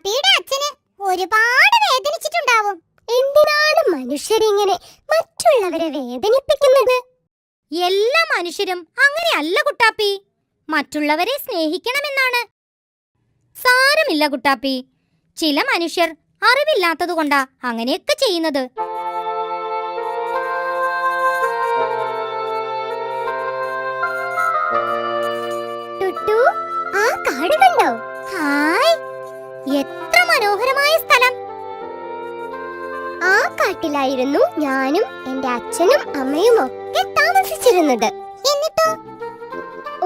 കുട്ടാപ്പിയുടെ അച്ഛന് ഒരുപാട് വേദനിച്ചിട്ടുണ്ടാവും. എന്തിനാണ് മനുഷ്യരിങ്ങനെ മറ്റുള്ളവരെ വേദനിപ്പിക്കുന്നത്? എല്ലാ മനുഷ്യരും അങ്ങനെയല്ല കുട്ടാപ്പി. മറ്റുള്ളവരെ സ്നേഹിക്കണമെന്നാണ്. സാരമില്ല കുട്ടാപ്പി, ചില മനുഷ്യർ അറിവില്ലാത്തതുകൊണ്ടാ അങ്ങനെയൊക്കെ ചെയ്യുന്നത്. ആ കാട് കണ്ടോ? ഹായ്, എത്ര മനോഹരമായ സ്ഥലം! ആ കാട്ടിലായിരുന്നു ഞാനും എന്റെ അച്ഛനും അമ്മയും ഒക്കെ താമസിച്ചിരുന്നത്. എന്നിട്ടോ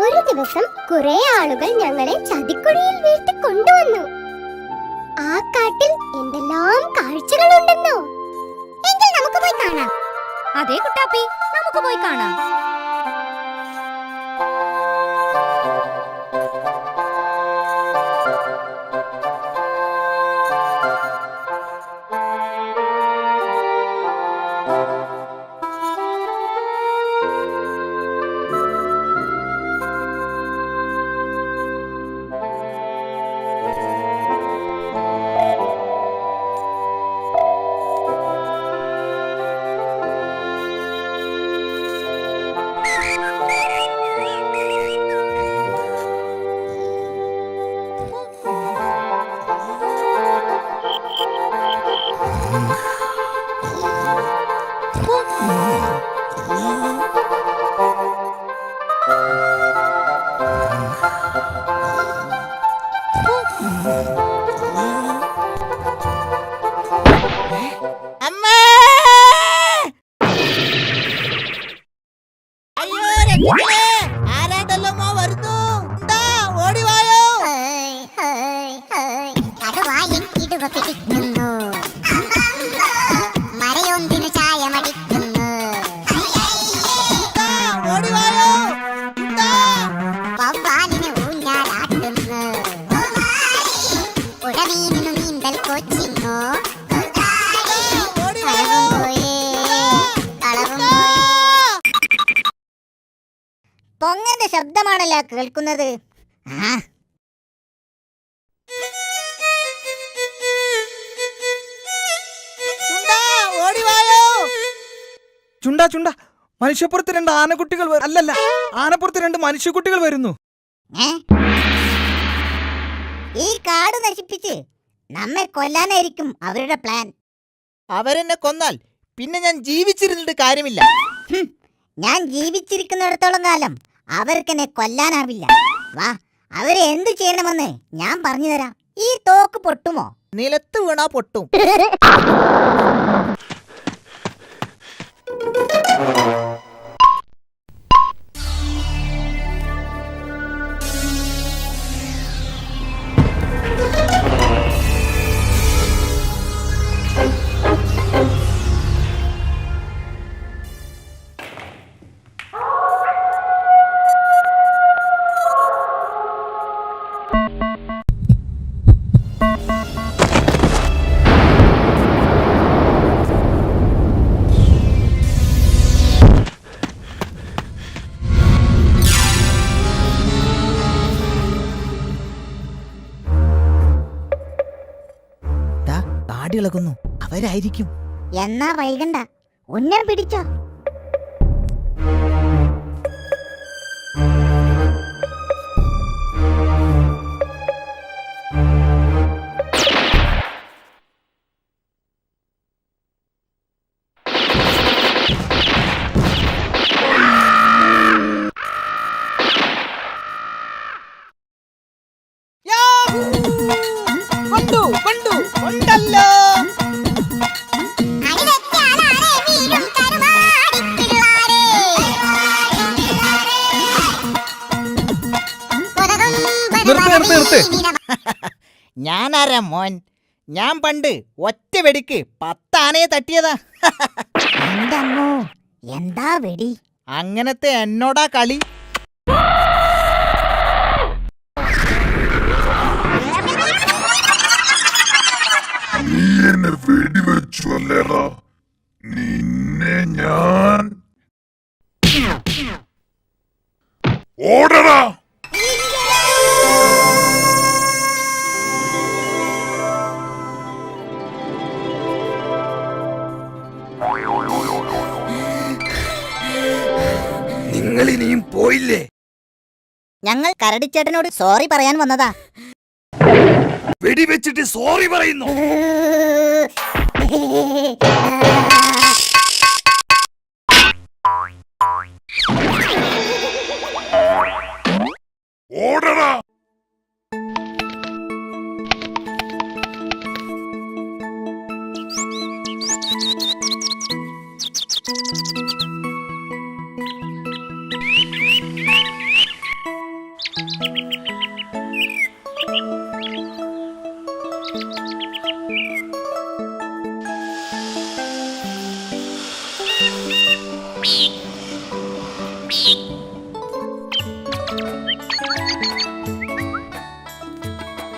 ഒരു ദിവസം കുറെ ആളുകൾ ഞങ്ങളെ ചതിക്കുഴിയിൽ വീട്ടിൽ കൊണ്ടുവന്നു. ആ കാട്ടിൽ എന്തെല്ലാം കാഴ്ചകളുണ്ടെന്നോ. എങ്കിൽ നമുക്ക് പോയി കാണാം. അതെ കുട്ടാപ്പി, നമുക്ക് പോയി കാണാം. പൊങ്ങന്റെ ശബ്ദമാണല്ലോ കേൾക്കുന്നത്. ചുണ്ടാ ചുണ്ടാ, മനുഷ്യപ്പുറത്ത് രണ്ട് ആനക്കുട്ടികൾ അല്ലല്ല, ആനപ്പുറത്ത് രണ്ട് മനുഷ്യക്കുട്ടികൾ വരുന്നു. ഈ കാട് നശിപ്പിച്ച് നമ്മെ കൊല്ലാനായിരിക്കും അവരുടെ പ്ലാൻ. അവരെന്നെ കൊന്നാൽ പിന്നെ ഞാൻ ജീവിച്ചിരുന്നിട്ട് കാര്യമില്ല. ഞാൻ ജീവിച്ചിരിക്കുന്നിടത്തോളം കാലം അവർക്കെന്നെ കൊല്ലാനാവില്ല. വാ, അവരെ എന്തു ചെയ്യണമെന്ന് ഞാൻ പറഞ്ഞു തരാം. ഈ തോക്ക് പൊട്ടുമോ? നിലത്ത് വീണാ പൊട്ടും. ഇളകുന്നു, അവരായിരിക്കും. എന്നാ വൈകണ്ട, ഉന്നം പിടിച്ചോ. ഉണ്ടല്ലോ. ഞാനാരാ മോൻ? ഞാൻ പണ്ട് ഒറ്റ വെടിക്ക് 10 ആനയെ തട്ടിയതാ. എന്താ വെടി? അങ്ങനത്തെ എന്നോടാ കളി. നീ എന്നെ വെടിവെച്ചു അല്ലേടാ? നിന്നെ ഞാൻ ഓടടാ. ഞങ്ങൾ കരടിച്ചേട്ടനോട് സോറി പറയാൻ വന്നതാ. വെടിവെച്ചിട്ട് സോറി പറയുന്നു. ഓടടാ.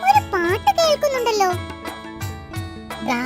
ഒരു പാട്ട് കേൾക്കുന്നുണ്ടല്ലോ. ദാ